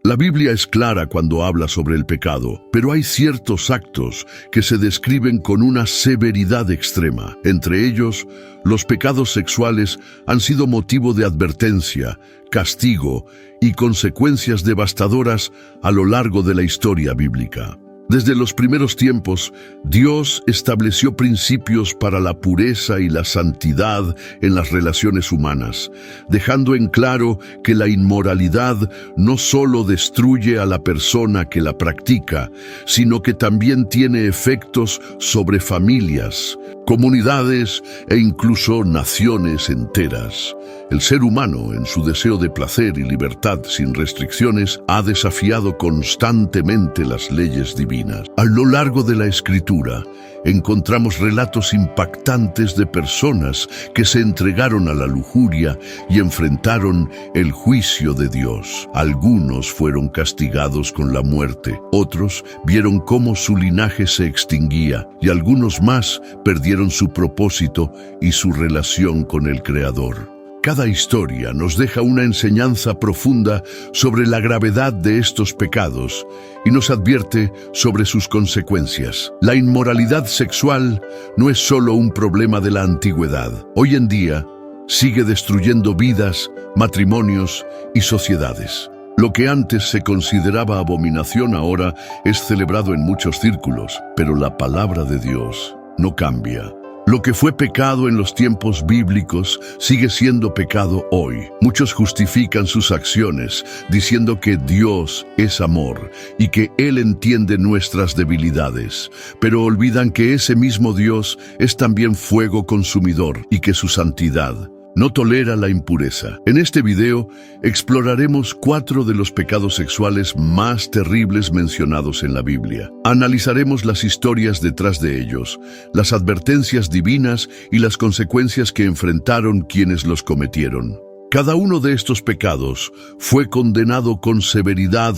La Biblia es clara cuando habla sobre el pecado, pero hay ciertos actos que se describen con una severidad extrema. Entre ellos, los pecados sexuales han sido motivo de advertencia, castigo y consecuencias devastadoras a lo largo de la historia bíblica. Desde los primeros tiempos, Dios estableció principios para la pureza y la santidad en las relaciones humanas, dejando en claro que la inmoralidad no solo destruye a la persona que la practica, sino que también tiene efectos sobre familias, comunidades e incluso naciones enteras. El ser humano, en su deseo de placer y libertad sin restricciones, ha desafiado constantemente las leyes divinas. A lo largo de la Escritura, encontramos relatos impactantes de personas que se entregaron a la lujuria y enfrentaron el juicio de Dios. Algunos fueron castigados con la muerte, otros vieron cómo su linaje se extinguía y algunos más perdieron su propósito y su relación con el Creador. Cada historia nos deja una enseñanza profunda sobre la gravedad de estos pecados y nos advierte sobre sus consecuencias. La inmoralidad sexual no es solo un problema de la antigüedad. Hoy en día sigue destruyendo vidas, matrimonios y sociedades. Lo que antes se consideraba abominación ahora es celebrado en muchos círculos, pero la palabra de Dios no cambia. Lo que fue pecado en los tiempos bíblicos sigue siendo pecado hoy. Muchos justifican sus acciones diciendo que Dios es amor y que Él entiende nuestras debilidades, pero olvidan que ese mismo Dios es también fuego consumidor y que su santidad no tolera la impureza. En este video exploraremos 4 de los pecados sexuales más terribles mencionados en la Biblia. Analizaremos las historias detrás de ellos, las advertencias divinas y las consecuencias que enfrentaron quienes los cometieron. Cada uno de estos pecados fue condenado con severidad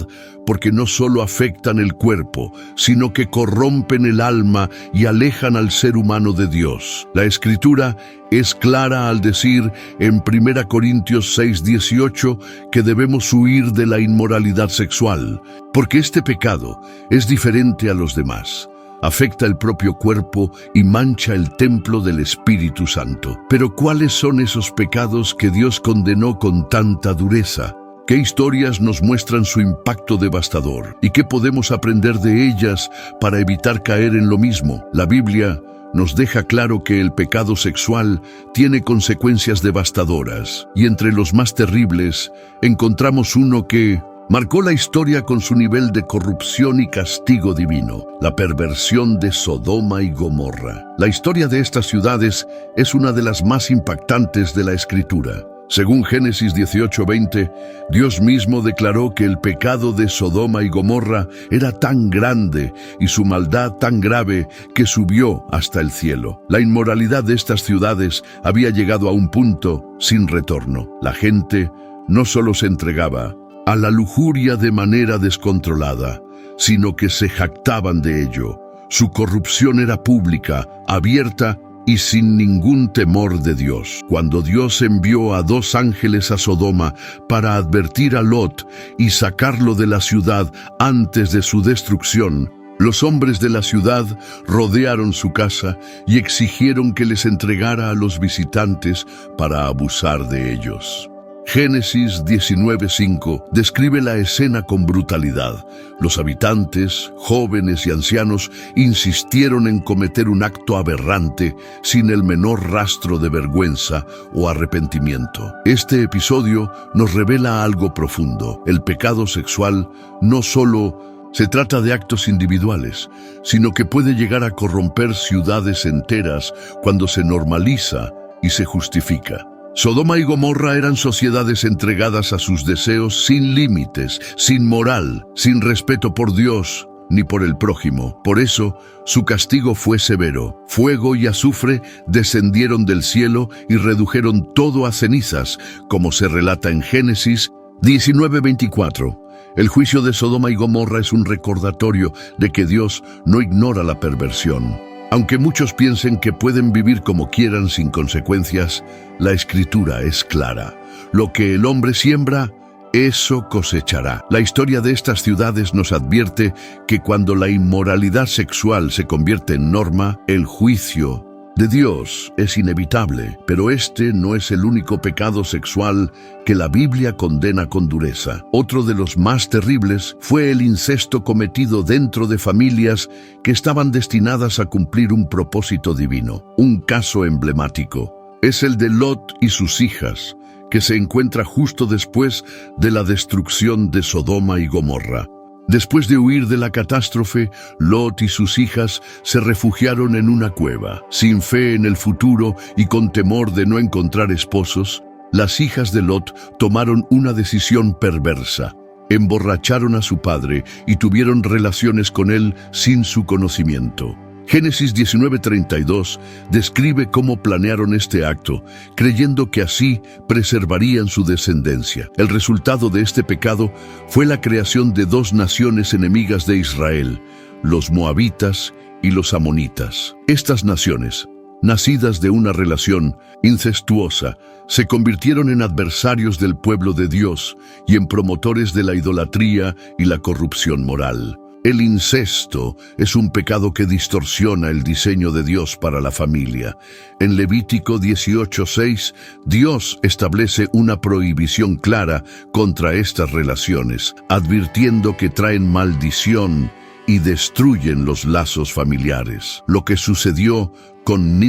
porque no solo afectan el cuerpo, sino que corrompen el alma y alejan al ser humano de Dios. La Escritura es clara al decir en 1 Corintios 6:18 que debemos huir de la inmoralidad sexual, porque este pecado es diferente a los demás. Afecta el propio cuerpo y mancha el templo del Espíritu Santo. Pero ¿cuáles son esos pecados que Dios condenó con tanta dureza? ¿Qué historias nos muestran su impacto devastador? ¿Y qué podemos aprender de ellas para evitar caer en lo mismo? La Biblia nos deja claro que el pecado sexual tiene consecuencias devastadoras, y entre los más terribles encontramos uno que marcó la historia con su nivel de corrupción y castigo divino: la perversión de Sodoma y Gomorra. La historia de estas ciudades es una de las más impactantes de la Escritura. Según Génesis 18:20, Dios mismo declaró que el pecado de Sodoma y Gomorra era tan grande y su maldad tan grave que subió hasta el cielo. La inmoralidad de estas ciudades había llegado a un punto sin retorno. La gente no solo se entregaba a la lujuria de manera descontrolada, sino que se jactaban de ello. Su corrupción era pública, abierta y sin ningún temor de Dios. Cuando Dios envió a 2 ángeles a Sodoma para advertir a Lot y sacarlo de la ciudad antes de su destrucción, los hombres de la ciudad rodearon su casa y exigieron que les entregara a los visitantes para abusar de ellos. Génesis 19:5 describe la escena con brutalidad. Los habitantes, jóvenes y ancianos, insistieron en cometer un acto aberrante sin el menor rastro de vergüenza o arrepentimiento. Este episodio nos revela algo profundo. El pecado sexual no solo se trata de actos individuales, sino que puede llegar a corromper ciudades enteras cuando se normaliza y se justifica. Sodoma y Gomorra eran sociedades entregadas a sus deseos sin límites, sin moral, sin respeto por Dios ni por el prójimo. Por eso, su castigo fue severo. Fuego y azufre descendieron del cielo y redujeron todo a cenizas, como se relata en Génesis 19:24. El juicio de Sodoma y Gomorra es un recordatorio de que Dios no ignora la perversión. Aunque muchos piensen que pueden vivir como quieran sin consecuencias, la Escritura es clara. Lo que el hombre siembra, eso cosechará. La historia de estas ciudades nos advierte que cuando la inmoralidad sexual se convierte en norma, el juicio de Dios es inevitable, pero este no es el único pecado sexual que la Biblia condena con dureza. Otro de los más terribles fue el incesto cometido dentro de familias que estaban destinadas a cumplir un propósito divino. Un caso emblemático es el de Lot y sus hijas, que se encuentra justo después de la destrucción de Sodoma y Gomorra. Después de huir de la catástrofe, Lot y sus hijas se refugiaron en una cueva. Sin fe en el futuro y con temor de no encontrar esposos, las hijas de Lot tomaron una decisión perversa. Emborracharon a su padre y tuvieron relaciones con él sin su conocimiento. Génesis 19:32 describe cómo planearon este acto, creyendo que así preservarían su descendencia. El resultado de este pecado fue la creación de dos naciones enemigas de Israel, los moabitas y los amonitas. Estas naciones, nacidas de una relación incestuosa, se convirtieron en adversarios del pueblo de Dios y en promotores de la idolatría y la corrupción moral. El incesto es un pecado que distorsiona el diseño de Dios para la familia. En Levítico 18:6, Dios establece una prohibición clara contra estas relaciones, advirtiendo que traen maldición y destruyen los lazos familiares. Lo que sucedió con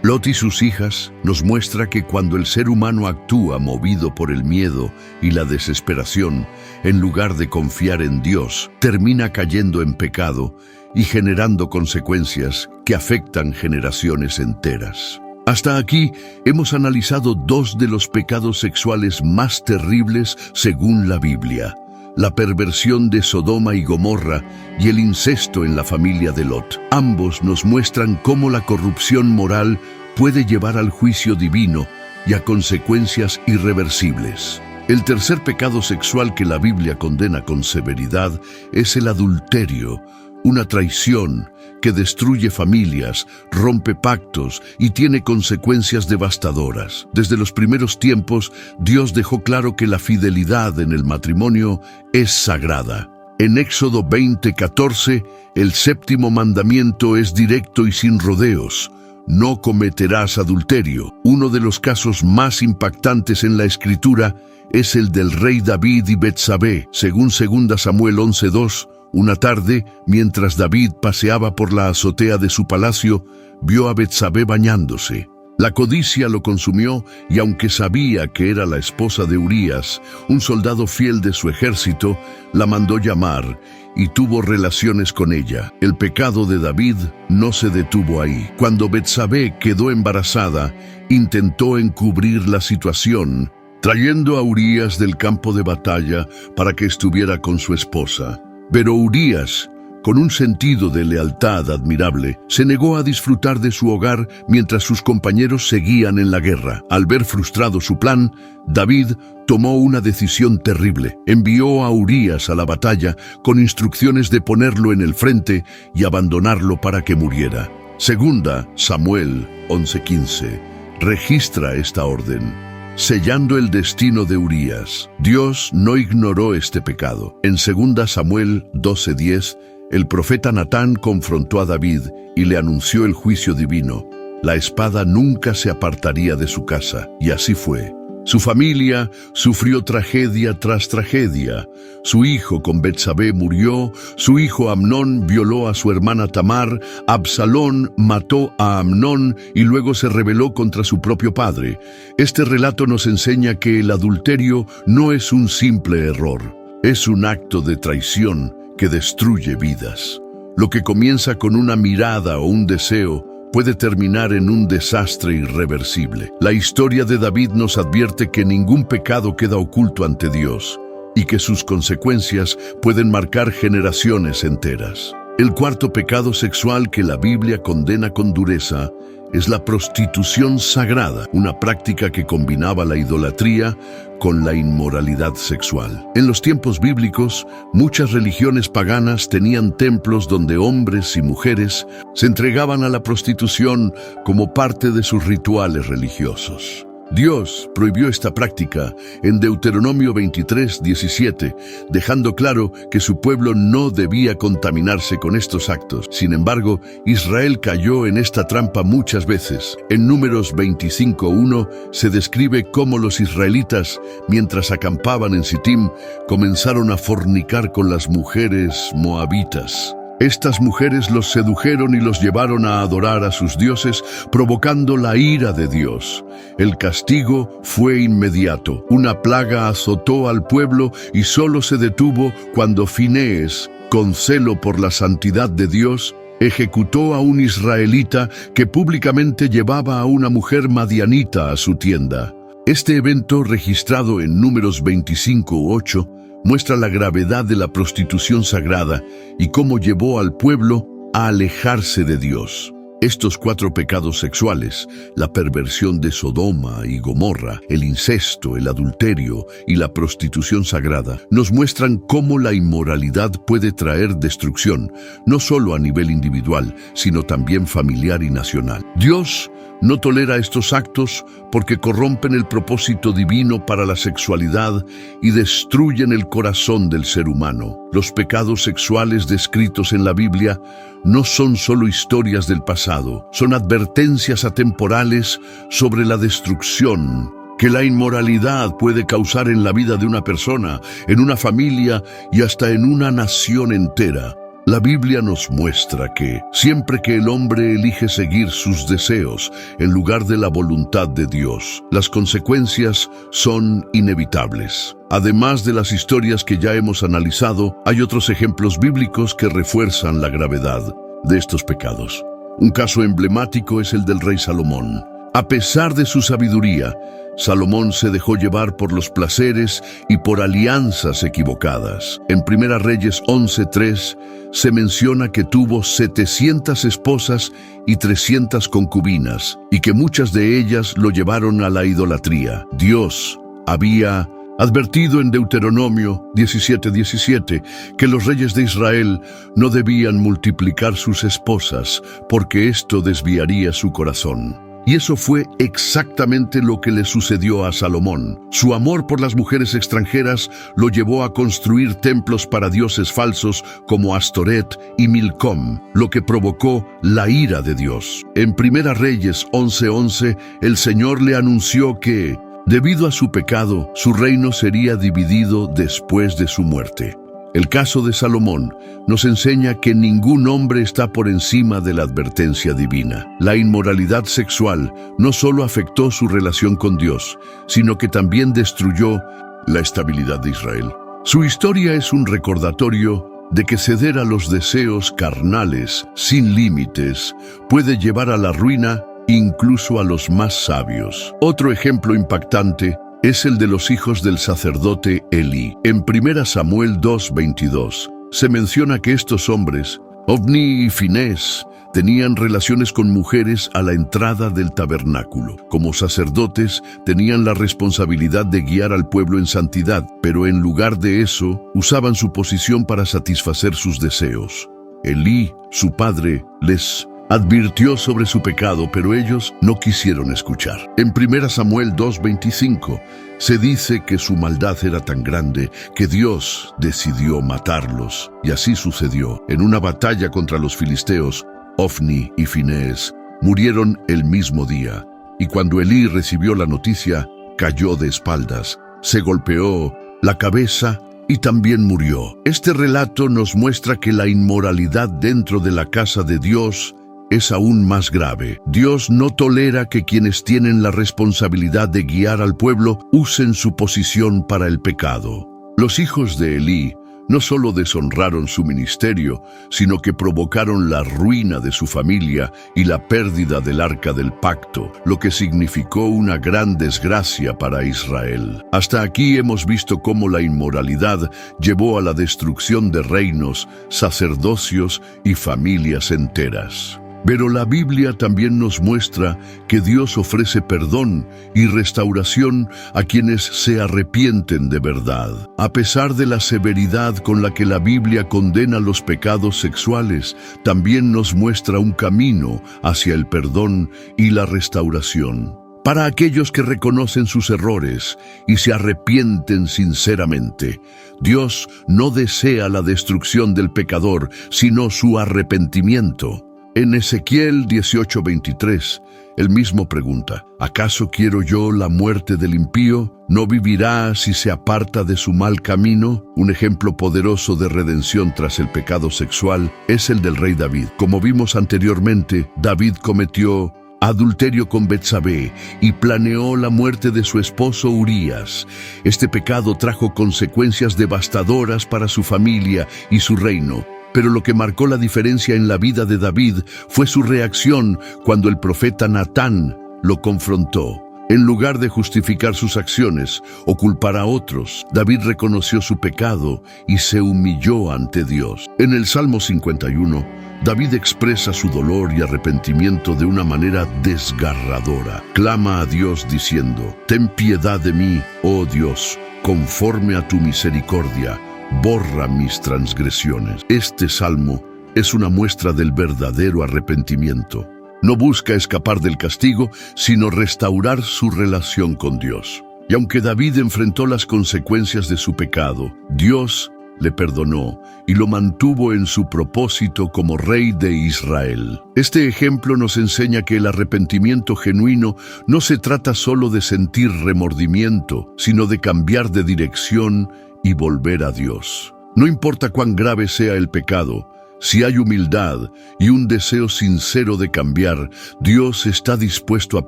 Lot y sus hijas nos muestra que cuando el ser humano actúa movido por el miedo y la desesperación, en lugar de confiar en Dios, termina cayendo en pecado y generando consecuencias que afectan generaciones enteras. Hasta aquí hemos analizado dos de los pecados sexuales más terribles según la Biblia: la perversión de Sodoma y Gomorra y el incesto en la familia de Lot. Ambos nos muestran cómo la corrupción moral puede llevar al juicio divino y a consecuencias irreversibles. El tercer pecado sexual que la Biblia condena con severidad es el adulterio, una traición que destruye familias, rompe pactos y tiene consecuencias devastadoras. Desde los primeros tiempos, Dios dejó claro que la fidelidad en el matrimonio es sagrada. En Éxodo 20:14, el séptimo mandamiento es directo y sin rodeos: no cometerás adulterio. Uno de los casos más impactantes en la Escritura es el del rey David y Betsabé. Según 2 Samuel 11:2, una tarde, mientras David paseaba por la azotea de su palacio, vio a Betsabé bañándose. La codicia lo consumió y aunque sabía que era la esposa de Urías, un soldado fiel de su ejército, la mandó llamar y tuvo relaciones con ella. El pecado de David no se detuvo ahí. Cuando Betsabé quedó embarazada, intentó encubrir la situación, trayendo a Urías del campo de batalla para que estuviera con su esposa. Pero Urías, con un sentido de lealtad admirable, se negó a disfrutar de su hogar mientras sus compañeros seguían en la guerra. Al ver frustrado su plan, David tomó una decisión terrible. Envió a Urías a la batalla con instrucciones de ponerlo en el frente y abandonarlo para que muriera. 2 Samuel 11:15 registra esta orden, sellando el destino de Urías. Dios no ignoró este pecado. En 2 Samuel 12:10, el profeta Natán confrontó a David y le anunció el juicio divino. La espada nunca se apartaría de su casa, y así fue. Su familia sufrió tragedia tras tragedia. Su hijo con Betsabé murió, su hijo Amnón violó a su hermana Tamar, Absalón mató a Amnón y luego se rebeló contra su propio padre. Este relato nos enseña que el adulterio no es un simple error, es un acto de traición que destruye vidas. Lo que comienza con una mirada o un deseo puede terminar en un desastre irreversible. La historia de David nos advierte que ningún pecado queda oculto ante Dios y que sus consecuencias pueden marcar generaciones enteras. El cuarto pecado sexual que la Biblia condena con dureza es la prostitución sagrada, una práctica que combinaba la idolatría con la inmoralidad sexual. En los tiempos bíblicos, muchas religiones paganas tenían templos donde hombres y mujeres se entregaban a la prostitución como parte de sus rituales religiosos. Dios prohibió esta práctica en Deuteronomio 23:17, dejando claro que su pueblo no debía contaminarse con estos actos. Sin embargo, Israel cayó en esta trampa muchas veces. En Números 25:1 se describe cómo los israelitas, mientras acampaban en Sittim, comenzaron a fornicar con las mujeres moabitas. Estas mujeres los sedujeron y los llevaron a adorar a sus dioses, provocando la ira de Dios. El castigo fue inmediato. Una plaga azotó al pueblo y solo se detuvo cuando Finees, con celo por la santidad de Dios, ejecutó a un israelita que públicamente llevaba a una mujer madianita a su tienda. Este evento, registrado en Números 25:8, muestra la gravedad de la prostitución sagrada y cómo llevó al pueblo a alejarse de Dios. Estos 4 pecados sexuales, la perversión de Sodoma y Gomorra, el incesto, el adulterio y la prostitución sagrada, nos muestran cómo la inmoralidad puede traer destrucción, no solo a nivel individual, sino también familiar y nacional. Dios no tolera estos actos porque corrompen el propósito divino para la sexualidad y destruyen el corazón del ser humano. Los pecados sexuales descritos en la Biblia no son solo historias del pasado, son advertencias atemporales sobre la destrucción que la inmoralidad puede causar en la vida de una persona, en una familia y hasta en una nación entera. La Biblia nos muestra que siempre que el hombre elige seguir sus deseos en lugar de la voluntad de Dios, las consecuencias son inevitables. Además de las historias que ya hemos analizado, hay otros ejemplos bíblicos que refuerzan la gravedad de estos pecados. Un caso emblemático es el del rey Salomón. A pesar de su sabiduría, Salomón se dejó llevar por los placeres y por alianzas equivocadas. En Primera Reyes 11:3 se menciona que tuvo 700 esposas y 300 concubinas, y que muchas de ellas lo llevaron a la idolatría. Dios había advertido en Deuteronomio 17:17 que los reyes de Israel no debían multiplicar sus esposas, porque esto desviaría su corazón. Y eso fue exactamente lo que le sucedió a Salomón. Su amor por las mujeres extranjeras lo llevó a construir templos para dioses falsos como Astoret y Milcom, lo que provocó la ira de Dios. En Primera Reyes 11:11, el Señor le anunció que, debido a su pecado, su reino sería dividido después de su muerte. El caso de Salomón nos enseña que ningún hombre está por encima de la advertencia divina. La inmoralidad sexual no solo afectó su relación con Dios, sino que también destruyó la estabilidad de Israel. Su historia es un recordatorio de que ceder a los deseos carnales sin límites puede llevar a la ruina incluso a los más sabios. Otro ejemplo impactante es el de los hijos del sacerdote Elí. En 1 Samuel 2:22 se menciona que estos hombres, Ofni y Finés, tenían relaciones con mujeres a la entrada del tabernáculo. Como sacerdotes, tenían la responsabilidad de guiar al pueblo en santidad, pero en lugar de eso, usaban su posición para satisfacer sus deseos. Elí, su padre, les advirtió sobre su pecado, pero ellos no quisieron escuchar. En 1 Samuel 2:25 se dice que su maldad era tan grande que Dios decidió matarlos. Y así sucedió. En una batalla contra los filisteos, Ofni y Finés murieron el mismo día. Y cuando Elí recibió la noticia, cayó de espaldas, se golpeó la cabeza y también murió. Este relato nos muestra que la inmoralidad dentro de la casa de Dios es aún más grave. Dios no tolera que quienes tienen la responsabilidad de guiar al pueblo usen su posición para el pecado. Los hijos de Elí no solo deshonraron su ministerio, sino que provocaron la ruina de su familia y la pérdida del arca del pacto, lo que significó una gran desgracia para Israel. Hasta aquí hemos visto cómo la inmoralidad llevó a la destrucción de reinos, sacerdocios y familias enteras. Pero la Biblia también nos muestra que Dios ofrece perdón y restauración a quienes se arrepienten de verdad. A pesar de la severidad con la que la Biblia condena los pecados sexuales, también nos muestra un camino hacia el perdón y la restauración. Para aquellos que reconocen sus errores y se arrepienten sinceramente, Dios no desea la destrucción del pecador, sino su arrepentimiento. En Ezequiel 18:23, él mismo pregunta: ¿acaso quiero yo la muerte del impío? ¿No vivirá si se aparta de su mal camino? Un ejemplo poderoso de redención tras el pecado sexual es el del rey David. Como vimos anteriormente, David cometió adulterio con Betsabé y planeó la muerte de su esposo Urías. Este pecado trajo consecuencias devastadoras para su familia y su reino. Pero lo que marcó la diferencia en la vida de David fue su reacción cuando el profeta Natán lo confrontó. En lugar de justificar sus acciones o culpar a otros, David reconoció su pecado y se humilló ante Dios. En el Salmo 51, David expresa su dolor y arrepentimiento de una manera desgarradora. Clama a Dios diciendo: «Ten piedad de mí, oh Dios, conforme a tu misericordia, borra mis transgresiones». Este salmo es una muestra del verdadero arrepentimiento. No busca escapar del castigo, sino restaurar su relación con Dios. Y aunque David enfrentó las consecuencias de su pecado, Dios le perdonó y lo mantuvo en su propósito como rey de Israel. Este ejemplo nos enseña que el arrepentimiento genuino no se trata solo de sentir remordimiento, sino de cambiar de dirección y volver a Dios. No importa cuán grave sea el pecado, si hay humildad y un deseo sincero de cambiar, Dios está dispuesto a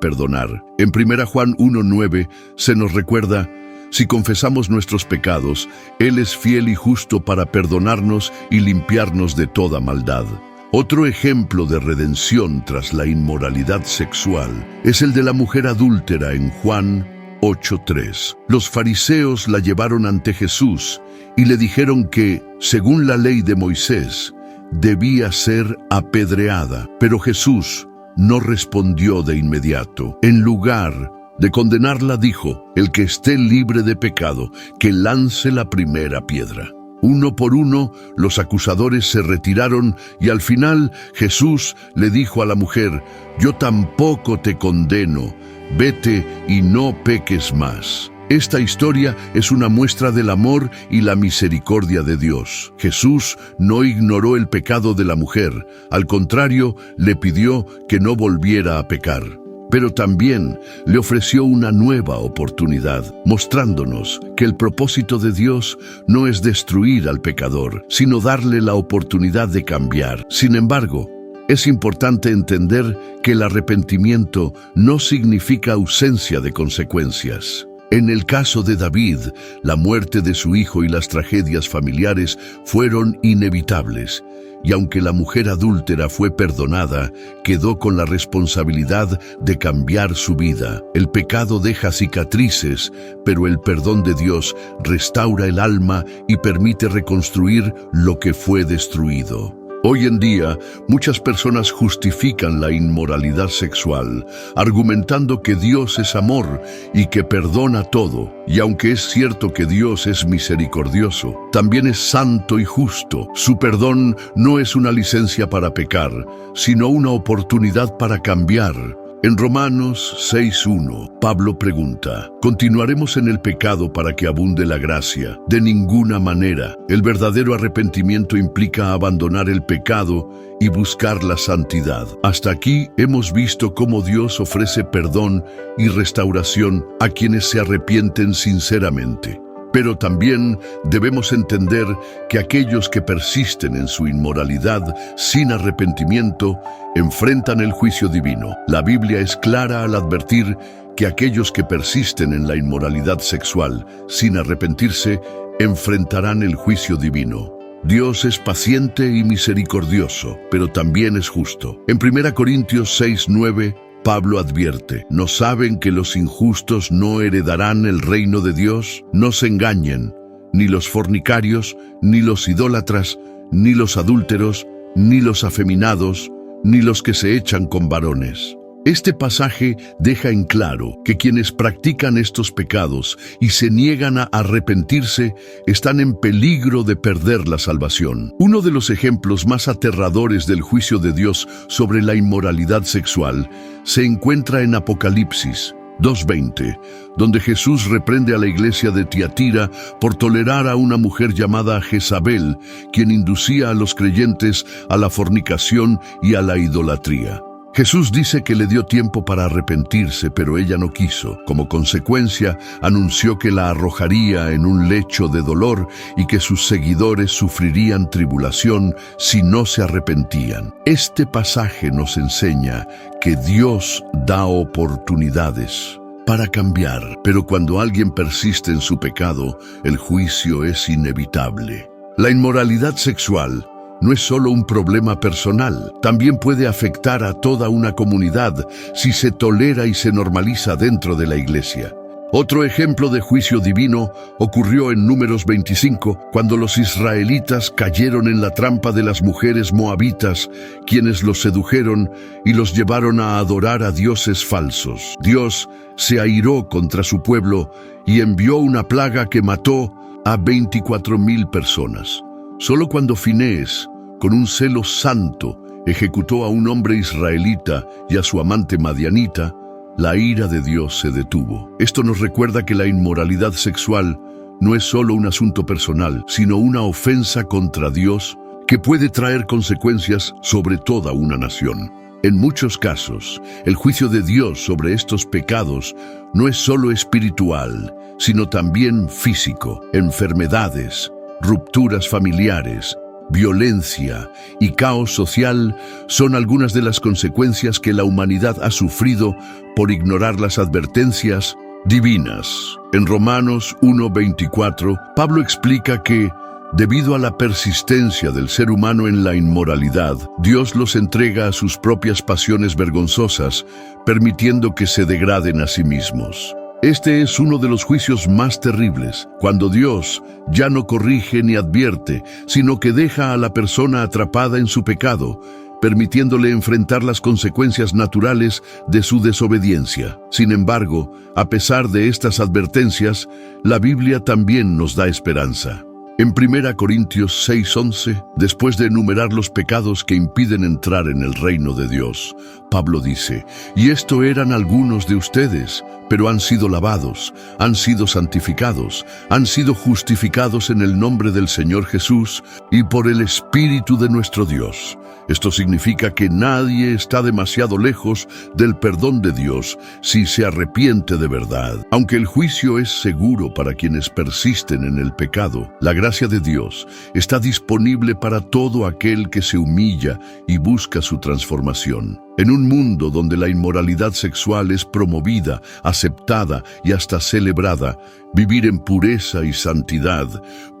perdonar. En 1 Juan 1:9 se nos recuerda: si confesamos nuestros pecados, Él es fiel y justo para perdonarnos y limpiarnos de toda maldad. Otro ejemplo de redención tras la inmoralidad sexual es el de la mujer adúltera en Juan 8:3. Los fariseos la llevaron ante Jesús y le dijeron que, según la ley de Moisés, debía ser apedreada. Pero Jesús no respondió de inmediato. En lugar de condenarla, dijo: «El que esté libre de pecado, que lance la primera piedra». Uno por uno, los acusadores se retiraron y al final Jesús le dijo a la mujer: «Yo tampoco te condeno, vete y no peques más». Esta historia es una muestra del amor y la misericordia de Dios. Jesús no ignoró el pecado de la mujer, al contrario, le pidió que no volviera a pecar. Pero también le ofreció una nueva oportunidad, mostrándonos que el propósito de Dios no es destruir al pecador, sino darle la oportunidad de cambiar. Sin embargo, es importante entender que el arrepentimiento no significa ausencia de consecuencias. En el caso de David, la muerte de su hijo y las tragedias familiares fueron inevitables, y aunque la mujer adúltera fue perdonada, quedó con la responsabilidad de cambiar su vida. El pecado deja cicatrices, pero el perdón de Dios restaura el alma y permite reconstruir lo que fue destruido. Hoy en día, muchas personas justifican la inmoralidad sexual, argumentando que Dios es amor y que perdona todo. Y aunque es cierto que Dios es misericordioso, también es santo y justo. Su perdón no es una licencia para pecar, sino una oportunidad para cambiar. En Romanos 6:1, Pablo pregunta: ¿continuaremos en el pecado para que abunde la gracia? De ninguna manera. El verdadero arrepentimiento implica abandonar el pecado y buscar la santidad. Hasta aquí hemos visto cómo Dios ofrece perdón y restauración a quienes se arrepienten sinceramente. Pero también debemos entender que aquellos que persisten en su inmoralidad sin arrepentimiento enfrentan el juicio divino. La Biblia es clara al advertir que aquellos que persisten en la inmoralidad sexual sin arrepentirse enfrentarán el juicio divino. Dios es paciente y misericordioso, pero también es justo. En 1 Corintios 6:9, Pablo advierte: ¿no saben que los injustos no heredarán el reino de Dios? No se engañen, ni los fornicarios, ni los idólatras, ni los adúlteros, ni los afeminados, ni los que se echan con varones. Este pasaje deja en claro que quienes practican estos pecados y se niegan a arrepentirse están en peligro de perder la salvación. Uno de los ejemplos más aterradores del juicio de Dios sobre la inmoralidad sexual se encuentra en Apocalipsis, 2:20, donde Jesús reprende a la iglesia de Tiatira por tolerar a una mujer llamada Jezabel, quien inducía a los creyentes a la fornicación y a la idolatría. Jesús dice que le dio tiempo para arrepentirse, pero ella no quiso. Como consecuencia, anunció que la arrojaría en un lecho de dolor y que sus seguidores sufrirían tribulación si no se arrepentían. Este pasaje nos enseña que Dios da oportunidades para cambiar, pero cuando alguien persiste en su pecado, el juicio es inevitable. La inmoralidad sexual no es solo un problema personal, también puede afectar a toda una comunidad si se tolera y se normaliza dentro de la iglesia. Otro ejemplo de juicio divino ocurrió en Números 25, cuando los israelitas cayeron en la trampa de las mujeres moabitas, quienes los sedujeron y los llevaron a adorar a dioses falsos. Dios se airó contra su pueblo y envió una plaga que mató a 24,000 personas. Solo cuando Finés, con un celo santo, ejecutó a un hombre israelita y a su amante madianita, la ira de Dios se detuvo. Esto nos recuerda que la inmoralidad sexual no es solo un asunto personal, sino una ofensa contra Dios que puede traer consecuencias sobre toda una nación. En muchos casos, el juicio de Dios sobre estos pecados no es solo espiritual, sino también físico. Enfermedades, rupturas familiares, violencia y caos social son algunas de las consecuencias que la humanidad ha sufrido por ignorar las advertencias divinas. En Romanos 1:24, Pablo explica que, debido a la persistencia del ser humano en la inmoralidad, Dios los entrega a sus propias pasiones vergonzosas, permitiendo que se degraden a sí mismos. Este es uno de los juicios más terribles, cuando Dios ya no corrige ni advierte, sino que deja a la persona atrapada en su pecado, permitiéndole enfrentar las consecuencias naturales de su desobediencia. Sin embargo, a pesar de estas advertencias, la Biblia también nos da esperanza. En 1 Corintios 6:11, después de enumerar los pecados que impiden entrar en el reino de Dios, Pablo dice: «Y esto eran algunos de ustedes, pero han sido lavados, han sido santificados, han sido justificados en el nombre del Señor Jesús y por el Espíritu de nuestro Dios». Esto significa que nadie está demasiado lejos del perdón de Dios si se arrepiente de verdad. Aunque el juicio es seguro para quienes persisten en el pecado, la gracia de Dios está disponible para todo aquel que se humilla y busca su transformación. En un mundo donde la inmoralidad sexual es promovida, aceptada y hasta celebrada, vivir en pureza y santidad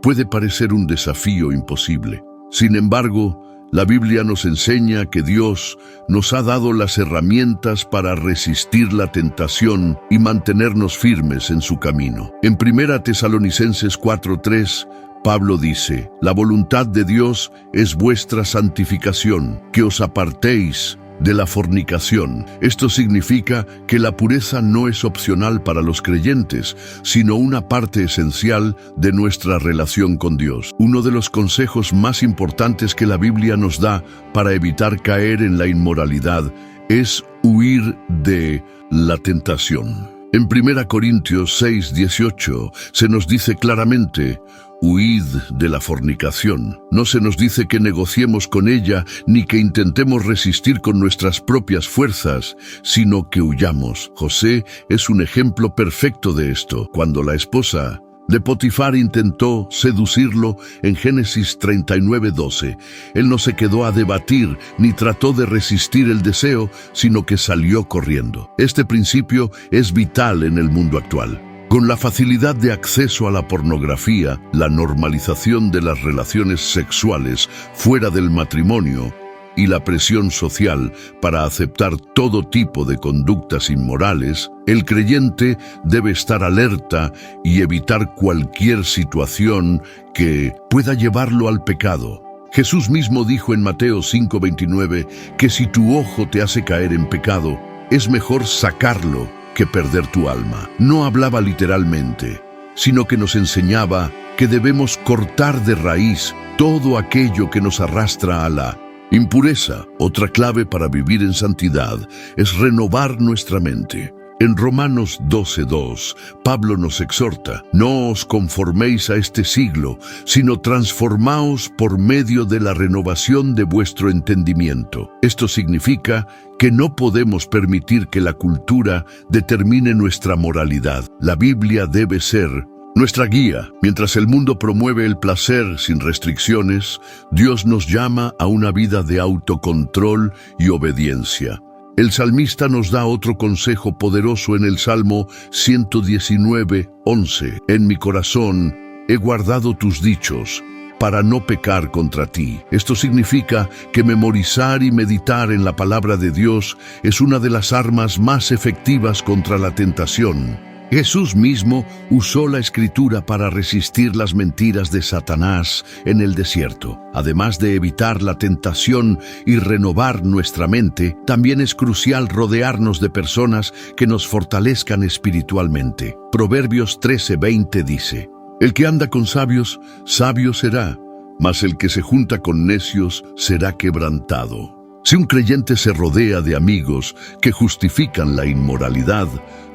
puede parecer un desafío imposible. Sin embargo, la Biblia nos enseña que Dios nos ha dado las herramientas para resistir la tentación y mantenernos firmes en su camino. En 1 Tesalonicenses 4:3, Pablo dice: «La voluntad de Dios es vuestra santificación, que os apartéis de la fornicación». Esto significa que la pureza no es opcional para los creyentes, sino una parte esencial de nuestra relación con Dios. Uno de los consejos más importantes que la Biblia nos da para evitar caer en la inmoralidad es huir de la tentación. En 1 Corintios 6:18 se nos dice claramente: «Huid de la fornicación». No se nos dice que negociemos con ella ni que intentemos resistir con nuestras propias fuerzas, sino que huyamos. José es un ejemplo perfecto de esto. Cuando la esposa de Potifar intentó seducirlo en Génesis 39:12, él no se quedó a debatir ni trató de resistir el deseo, sino que salió corriendo. Este principio es vital en el mundo actual. Con la facilidad de acceso a la pornografía, la normalización de las relaciones sexuales fuera del matrimonio y la presión social para aceptar todo tipo de conductas inmorales, el creyente debe estar alerta y evitar cualquier situación que pueda llevarlo al pecado. Jesús mismo dijo en Mateo 5:29 que si tu ojo te hace caer en pecado, es mejor sacarlo que perder tu alma. No hablaba literalmente, sino que nos enseñaba que debemos cortar de raíz todo aquello que nos arrastra a la impureza. Otra clave para vivir en santidad es renovar nuestra mente. En Romanos 12:2, Pablo nos exhorta: no os conforméis a este siglo, sino transformaos por medio de la renovación de vuestro entendimiento. Esto significa que no podemos permitir que la cultura determine nuestra moralidad. La Biblia debe ser nuestra guía. Mientras el mundo promueve el placer sin restricciones, Dios nos llama a una vida de autocontrol y obediencia. El salmista nos da otro consejo poderoso en el Salmo 119:11. En mi corazón he guardado tus dichos para no pecar contra ti. Esto significa que memorizar y meditar en la palabra de Dios es una de las armas más efectivas contra la tentación. Jesús mismo usó la Escritura para resistir las mentiras de Satanás en el desierto. Además de evitar la tentación y renovar nuestra mente, también es crucial rodearnos de personas que nos fortalezcan espiritualmente. Proverbios 13:20 dice: el que anda con sabios, sabio será, mas el que se junta con necios será quebrantado. Si un creyente se rodea de amigos que justifican la inmoralidad,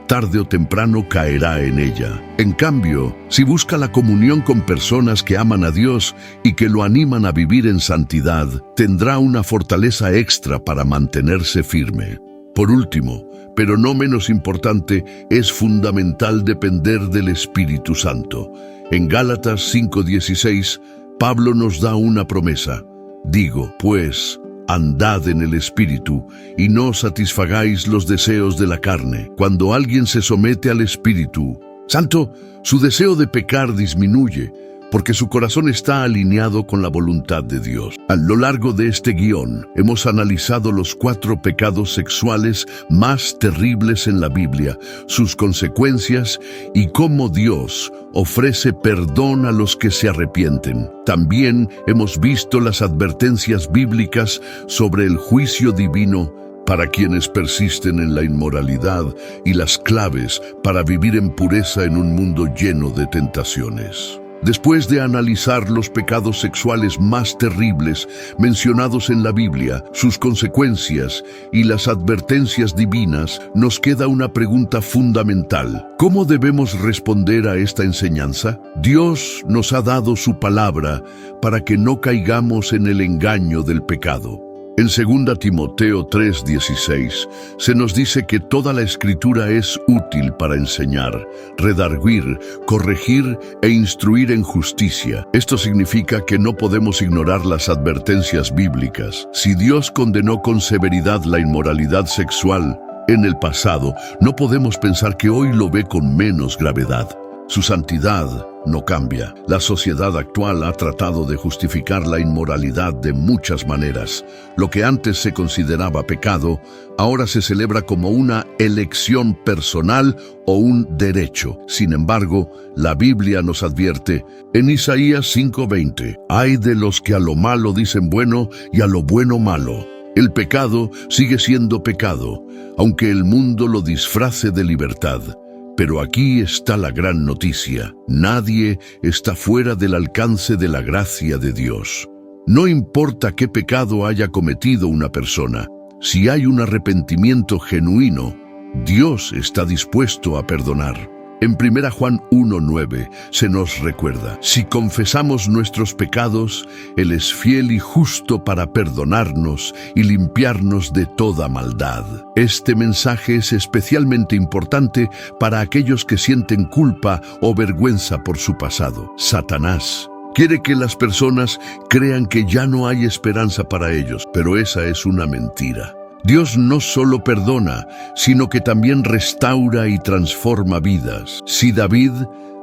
tarde o temprano caerá en ella. En cambio, si busca la comunión con personas que aman a Dios y que lo animan a vivir en santidad, tendrá una fortaleza extra para mantenerse firme. Por último, pero no menos importante, es fundamental depender del Espíritu Santo. En Gálatas 5:16, Pablo nos da una promesa: digo, pues, andad en el Espíritu, y no satisfagáis los deseos de la carne. Cuando alguien se somete al Espíritu Santo, su deseo de pecar disminuye, porque su corazón está alineado con la voluntad de Dios. A lo largo de este guión, hemos analizado los 4 pecados sexuales más terribles en la Biblia, sus consecuencias y cómo Dios ofrece perdón a los que se arrepienten. También hemos visto las advertencias bíblicas sobre el juicio divino para quienes persisten en la inmoralidad y las claves para vivir en pureza en un mundo lleno de tentaciones. Después de analizar los pecados sexuales más terribles mencionados en la Biblia, sus consecuencias y las advertencias divinas, nos queda una pregunta fundamental: ¿cómo debemos responder a esta enseñanza? Dios nos ha dado su palabra para que no caigamos en el engaño del pecado. En 2 Timoteo 3:16 se nos dice que toda la Escritura es útil para enseñar, redarguir, corregir e instruir en justicia. Esto significa que no podemos ignorar las advertencias bíblicas. Si Dios condenó con severidad la inmoralidad sexual en el pasado, no podemos pensar que hoy lo ve con menos gravedad. Su santidad no cambia. La sociedad actual ha tratado de justificar la inmoralidad de muchas maneras. Lo que antes se consideraba pecado, ahora se celebra como una elección personal o un derecho. Sin embargo, la Biblia nos advierte en Isaías 5:20: «Ay de los que a lo malo dicen bueno y a lo bueno malo». El pecado sigue siendo pecado, aunque el mundo lo disfrace de libertad. Pero aquí está la gran noticia: nadie está fuera del alcance de la gracia de Dios. No importa qué pecado haya cometido una persona, si hay un arrepentimiento genuino, Dios está dispuesto a perdonar. En 1 Juan 1:9 se nos recuerda: si confesamos nuestros pecados, Él es fiel y justo para perdonarnos y limpiarnos de toda maldad. Este mensaje es especialmente importante para aquellos que sienten culpa o vergüenza por su pasado. Satanás quiere que las personas crean que ya no hay esperanza para ellos, pero esa es una mentira. Dios no solo perdona, sino que también restaura y transforma vidas. Si David,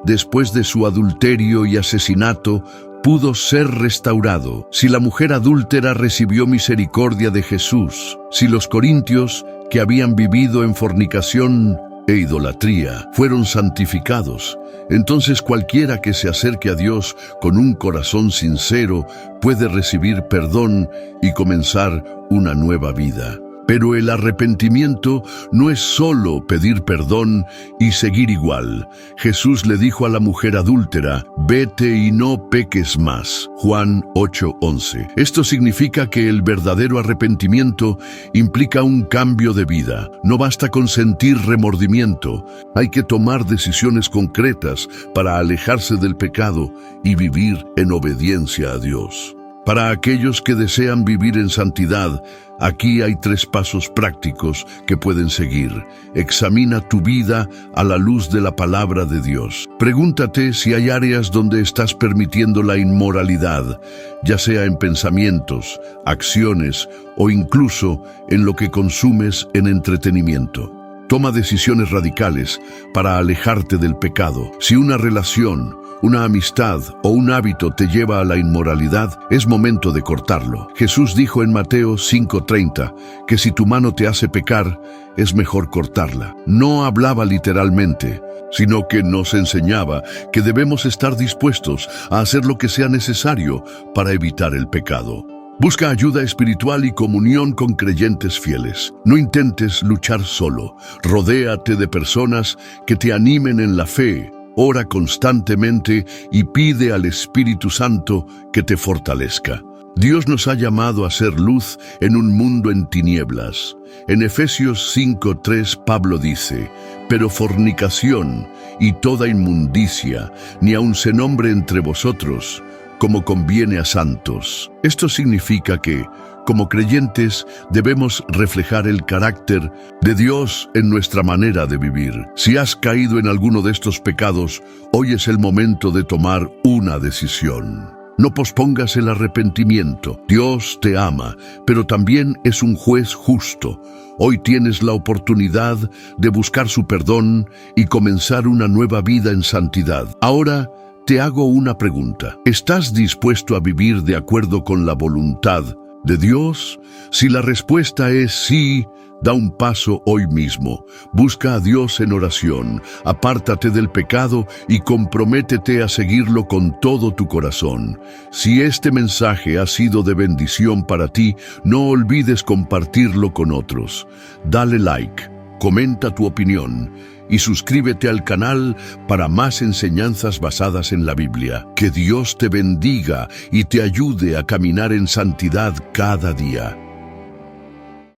después de su adulterio y asesinato, pudo ser restaurado, si la mujer adúltera recibió misericordia de Jesús, si los corintios, que habían vivido en fornicación e idolatría, fueron santificados, entonces cualquiera que se acerque a Dios con un corazón sincero puede recibir perdón y comenzar una nueva vida. Pero el arrepentimiento no es solo pedir perdón y seguir igual. Jesús le dijo a la mujer adúltera, vete y no peques más. Juan 8:11. Esto significa que el verdadero arrepentimiento implica un cambio de vida. No basta con sentir remordimiento. Hay que tomar decisiones concretas para alejarse del pecado y vivir en obediencia a Dios. Para aquellos que desean vivir en santidad, aquí hay 3 pasos prácticos que pueden seguir. Examina tu vida a la luz de la palabra de Dios. Pregúntate si hay áreas donde estás permitiendo la inmoralidad, ya sea en pensamientos, acciones o incluso en lo que consumes en entretenimiento. Toma decisiones radicales para alejarte del pecado. Si una relación, una amistad o un hábito te lleva a la inmoralidad, es momento de cortarlo. Jesús dijo en Mateo 5:30 que si tu mano te hace pecar, es mejor cortarla. No hablaba literalmente, sino que nos enseñaba que debemos estar dispuestos a hacer lo que sea necesario para evitar el pecado. Busca ayuda espiritual y comunión con creyentes fieles. No intentes luchar solo. Rodéate de personas que te animen en la fe. Ora constantemente y pide al Espíritu Santo que te fortalezca. Dios nos ha llamado a ser luz en un mundo en tinieblas. En Efesios 5:3 Pablo dice, pero fornicación y toda inmundicia, ni aun se nombre entre vosotros, como conviene a santos. Esto significa que, como creyentes, debemos reflejar el carácter de Dios en nuestra manera de vivir. Si has caído en alguno de estos pecados, hoy es el momento de tomar una decisión. No pospongas el arrepentimiento. Dios te ama, pero también es un juez justo. Hoy tienes la oportunidad de buscar su perdón y comenzar una nueva vida en santidad. Ahora, te hago una pregunta. ¿Estás dispuesto a vivir de acuerdo con la voluntad de Dios? Si la respuesta es sí, da un paso hoy mismo. Busca a Dios en oración, apártate del pecado y comprométete a seguirlo con todo tu corazón. Si este mensaje ha sido de bendición para ti, no olvides compartirlo con otros. Dale like, comenta tu opinión y suscríbete al canal para más enseñanzas basadas en la Biblia. Que Dios te bendiga y te ayude a caminar en santidad cada día.